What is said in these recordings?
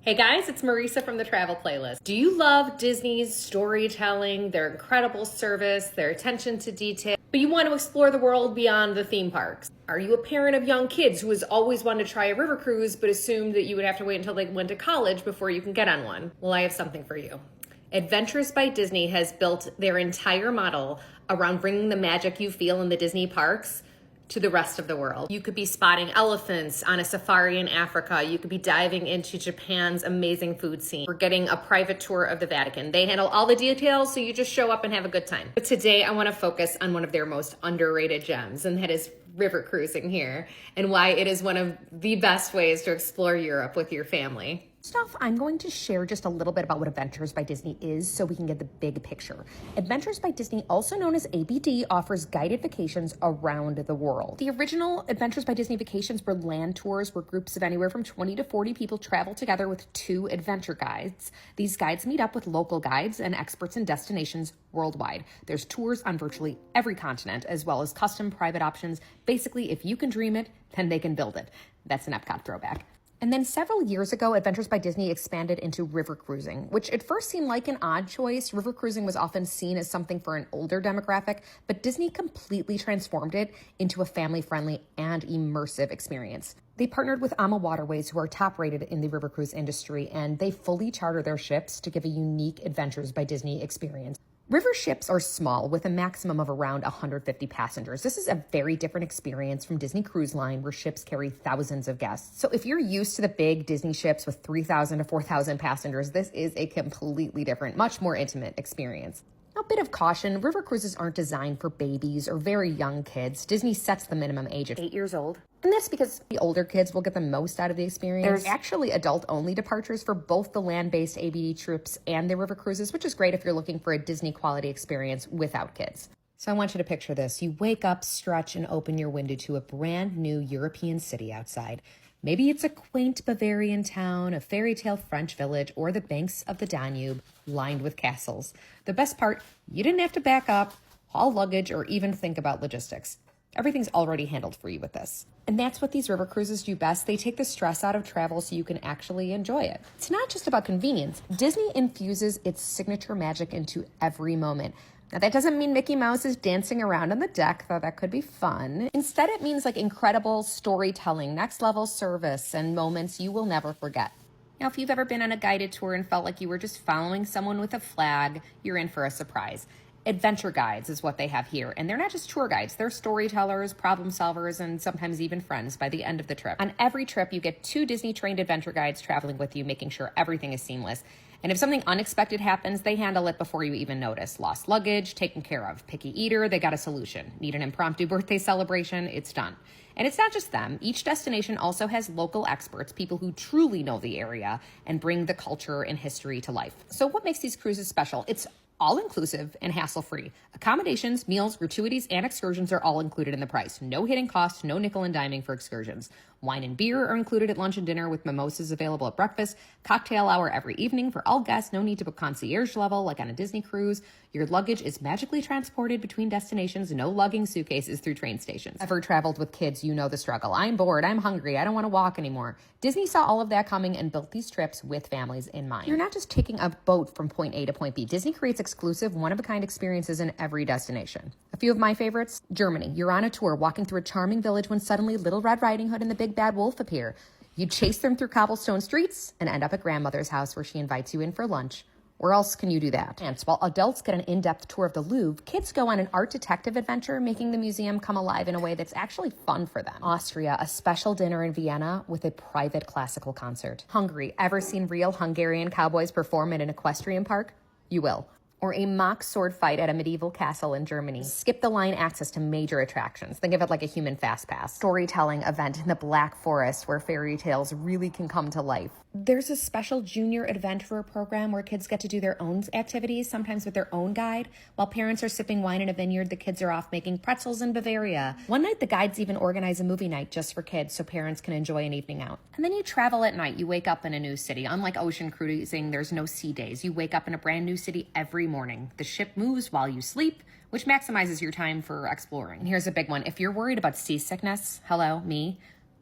Hey guys, it's Marisa from the Travel Playlist. Do you love Disney's storytelling, their incredible service, their attention to detail, but you want to explore the world beyond the theme parks? Are you a parent of young kids who has always wanted to try a river cruise but assumed that you would have to wait until they went to college before you can get on one? Well, I have something for you. Adventures by Disney has built their entire model around bringing the magic you feel in the Disney parks to the rest of the world. You could be spotting elephants on a safari in Africa. You could be diving into Japan's amazing food scene. We're getting a private tour of the Vatican. They handle all the details, so you just show up and have a good time. But today I want to focus on one of their most underrated gems, and that is river cruising here, and why it is one of the best ways to explore Europe with your family. First off, I'm going to share just a little bit about what Adventures by Disney is so we can get the big picture. Adventures by Disney, also known as ABD, offers guided vacations around the world. The original Adventures by Disney vacations were land tours where groups of anywhere from 20 to 40 people travel together with 2 adventure guides. These guides meet up with local guides and experts in destinations worldwide. There's tours on virtually every continent, as well as custom private options. Basically, if you can dream it, then they can build it. That's an Epcot throwback. And then several years ago, Adventures by Disney expanded into river cruising, which at first seemed like an odd choice. River cruising was often seen as something for an older demographic, but Disney completely transformed it into a family-friendly and immersive experience. They partnered with AMA Waterways, who are top-rated in the river cruise industry, and they fully charter their ships to give a unique Adventures by Disney experience. River ships are small, with a maximum of around 150 passengers. This is a very different experience from Disney Cruise Line, where ships carry thousands of guests. So if you're used to the big Disney ships with 3,000 to 4,000 passengers, this is a completely different, much more intimate experience. A bit of caution, river cruises aren't designed for babies or very young kids. Disney sets the minimum age at 8 years old. And that's because the older kids will get the most out of the experience. There's actually adult-only departures for both the land-based ABD trips and the river cruises, which is great if you're looking for a Disney-quality experience without kids. So I want you to picture this. You wake up, stretch, and open your window to a brand new European city outside. Maybe it's a quaint Bavarian town, a fairy tale French village, or the banks of the Danube lined with castles. The best part, you didn't have to back up, haul luggage, or even think about logistics. Everything's already handled for you with this. And that's what these river cruises do best. They take the stress out of travel so you can actually enjoy it. It's not just about convenience. Disney infuses its signature magic into every moment. Now, that doesn't mean Mickey Mouse is dancing around on the deck, though that could be fun. Instead, it means like incredible storytelling, next level service, and moments you will never forget. Now, if you've ever been on a guided tour and felt like you were just following someone with a flag, you're in for a surprise. Adventure guides is what they have here, and they're not just tour guides. They're storytellers, problem solvers, and sometimes even friends by the end of the trip. On every trip, you get 2 Disney-trained adventure guides traveling with you, making sure everything is seamless. And if something unexpected happens, they handle it before you even notice. Lost luggage, taken care of. Picky eater, they got a solution. Need an impromptu birthday celebration, it's done. And it's not just them. Each destination also has local experts, people who truly know the area and bring the culture and history to life. So what makes these cruises special? It's all-inclusive and hassle-free. Accommodations, meals, gratuities, and excursions are all included in the price. No hidden costs, no nickel and diming for excursions. Wine and beer are included at lunch and dinner, with mimosas available at breakfast. Cocktail hour every evening for all guests. No need to book concierge level like on a Disney cruise. Your luggage is magically transported between destinations. No lugging suitcases through train stations. Ever traveled with kids, you know the struggle. I'm bored, I'm hungry, I don't want to walk anymore. Disney saw all of that coming and built these trips with families in mind. You're not just taking a boat from point A to point B. Disney creates exclusive, one-of-a-kind experiences in every destination. A few of my favorites: Germany. You're on a tour walking through a charming village when suddenly Little Red Riding Hood and the Big Bad Wolf appear. You chase them through cobblestone streets and end up at grandmother's house, where she invites you in for lunch. Where else can you do that? And while adults get an in-depth tour of the Louvre, kids go on an art detective adventure, making the museum come alive in a way that's actually fun for them. Austria, a special dinner in Vienna with a private classical concert. Hungary, ever seen real Hungarian cowboys perform at an equestrian park? You will. Or a mock sword fight at a medieval castle in Germany. Skip the line access to major attractions. Think of it like a human fast pass. Storytelling event in the Black Forest, where fairy tales really can come to life. There's a special junior adventurer program where kids get to do their own activities, sometimes with their own guide. While parents are sipping wine in a vineyard, the kids are off making pretzels in Bavaria. One night, the guides even organize a movie night just for kids so parents can enjoy an evening out. And then you travel at night. You wake up in a new city. Unlike ocean cruising, there's no sea days. You wake up in a brand new city every morning. The ship moves while you sleep, which maximizes your time for exploring. And here's a big one. If you're worried about seasickness, hello, me,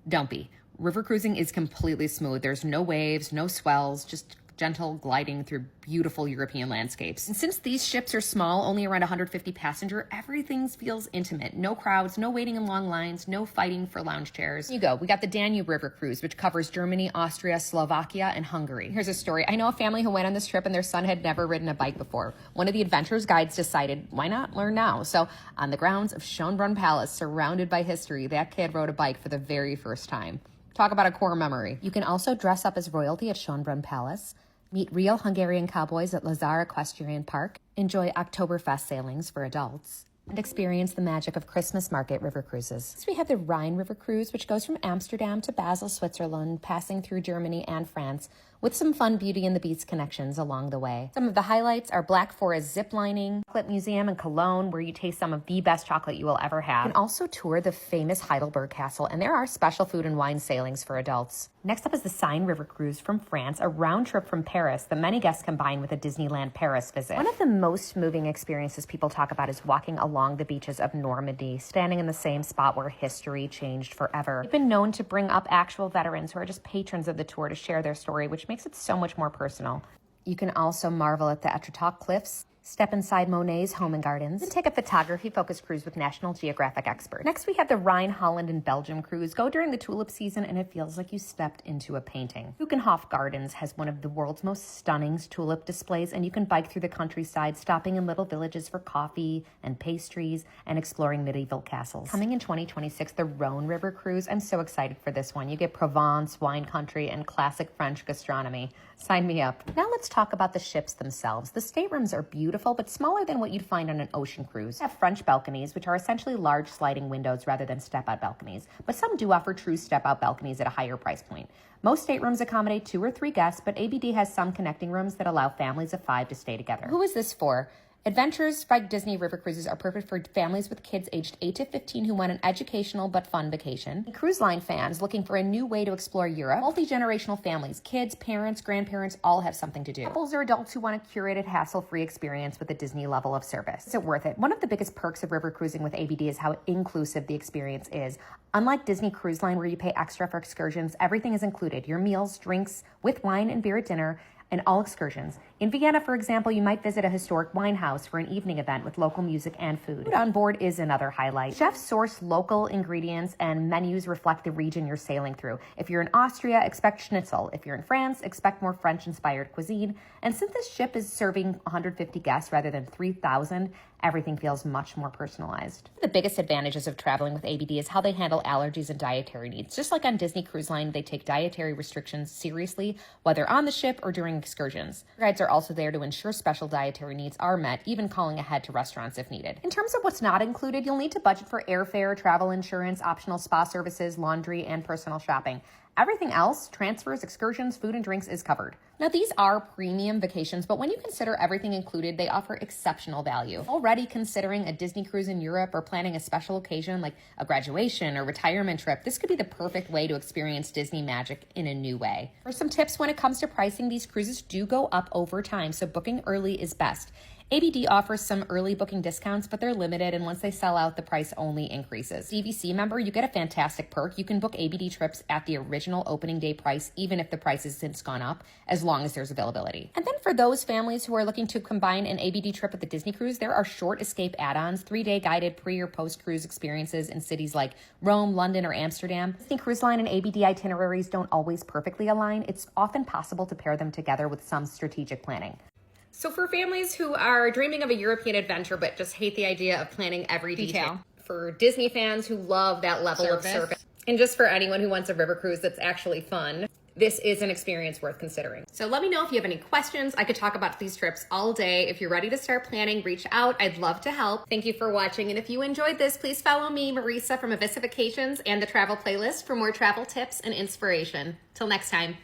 don't be. River cruising is completely smooth. There's no waves, no swells, just gentle gliding through beautiful European landscapes. And since these ships are small, only around 150 passenger, everything feels intimate. No crowds, no waiting in long lines, no fighting for lounge chairs. You go. We got the Danube River Cruise, which covers Germany, Austria, Slovakia, and Hungary. Here's a story. I know a family who went on this trip and their son had never ridden a bike before. One of the adventurers guides decided, why not learn now? So on the grounds of Schönbrunn Palace, surrounded by history, that kid rode a bike for the very first time. Talk about a core memory. You can also dress up as royalty at Schönbrunn Palace, meet real Hungarian cowboys at Lazar Equestrian Park, enjoy Oktoberfest sailings for adults, and experience the magic of Christmas market river cruises. Next, we have the Rhine River Cruise, which goes from Amsterdam to Basel, Switzerland, passing through Germany and France, with some fun Beauty and the Beast connections along the way. Some of the highlights are Black Forest zip lining, Chocolate Museum in Cologne, where you taste some of the best chocolate you will ever have. You can also tour the famous Heidelberg Castle, and there are special food and wine sailings for adults. Next up is the Seine River Cruise from France, a round trip from Paris that many guests combine with a Disneyland Paris visit. One of the most moving experiences people talk about is walking along the beaches of Normandy, standing in the same spot where history changed forever. They've been known to bring up actual veterans who are just patrons of the tour to share their story, which makes it so much more personal. You can also marvel at the Etretat Cliffs, step inside Monet's home and gardens, and take a photography-focused cruise with National Geographic experts. Next, we have the Rhine, Holland, and Belgium cruise. Go during the tulip season, and it feels like you stepped into a painting. Keukenhof Gardens has one of the world's most stunning tulip displays, and you can bike through the countryside, stopping in little villages for coffee and pastries, and exploring medieval castles. Coming in 2026, the Rhone River Cruise. I'm so excited for this one. You get Provence, wine country, and classic French gastronomy. Sign me up. Now let's talk about the ships themselves. The staterooms are beautiful, but smaller than what you'd find on an ocean cruise. They have French balconies, which are essentially large sliding windows rather than step-out balconies, but some do offer true step-out balconies at a higher price point. Most staterooms accommodate 2 or 3 guests, but ABD has some connecting rooms that allow families of 5 to stay together. Who is this for? Adventures by Disney River Cruises are perfect for families with kids aged 8 to 15 who want an educational but fun vacation. And cruise line fans looking for a new way to explore Europe. Multi-generational families, kids, parents, grandparents, all have something to do. Couples or adults who want a curated, hassle-free experience with a Disney level of service. Is it worth it? One of the biggest perks of river cruising with ABD is how inclusive the experience is. Unlike Disney Cruise Line, where you pay extra for excursions, everything is included. Your meals, drinks, with wine and beer at dinner, and all excursions. In Vienna, for example, you might visit a historic wine house for an evening event with local music and food. Food on board is another highlight. Chefs source local ingredients and menus reflect the region you're sailing through. If you're in Austria, expect schnitzel. If you're in France, expect more French-inspired cuisine. And since this ship is serving 150 guests rather than 3,000, everything feels much more personalized. The biggest advantages of traveling with ABD is how they handle allergies and dietary needs. Just like on Disney Cruise Line, they take dietary restrictions seriously, whether on the ship or during excursions. Guides are also there to ensure special dietary needs are met, even calling ahead to restaurants if needed. In terms of what's not included, you'll need to budget for airfare, travel insurance, optional spa services, laundry, and personal shopping. Everything else, transfers, excursions, food, and drinks is covered. Now, these are premium vacations, but when you consider everything included, they offer exceptional value. Already considering a Disney cruise in Europe or planning a special occasion like a graduation or retirement trip, this could be the perfect way to experience Disney magic in a new way. For some tips when it comes to pricing, these cruises do go up over time, so booking early is best. ABD offers some early booking discounts, but they're limited, and once they sell out, the price only increases. DVC member, you get a fantastic perk. You can book ABD trips at the original opening day price, even if the price has since gone up, as long as there's availability. And then for those families who are looking to combine an ABD trip with the Disney cruise, there are short escape add-ons, 3-day guided pre- or post-cruise experiences in cities like Rome, London, or Amsterdam. Disney Cruise Line and ABD itineraries don't always perfectly align. It's often possible to pair them together with some strategic planning. So for families who are dreaming of a European adventure but just hate the idea of planning every detail. For Disney fans who love that level of service. And just for anyone who wants a river cruise that's actually fun, this is an experience worth considering. So let me know if you have any questions. I could talk about these trips all day. If you're ready to start planning, reach out. I'd love to help. Thank you for watching. And if you enjoyed this, please follow me, Marisa from Evyssa Vacations and the Travel Playlist for more travel tips and inspiration. Till next time.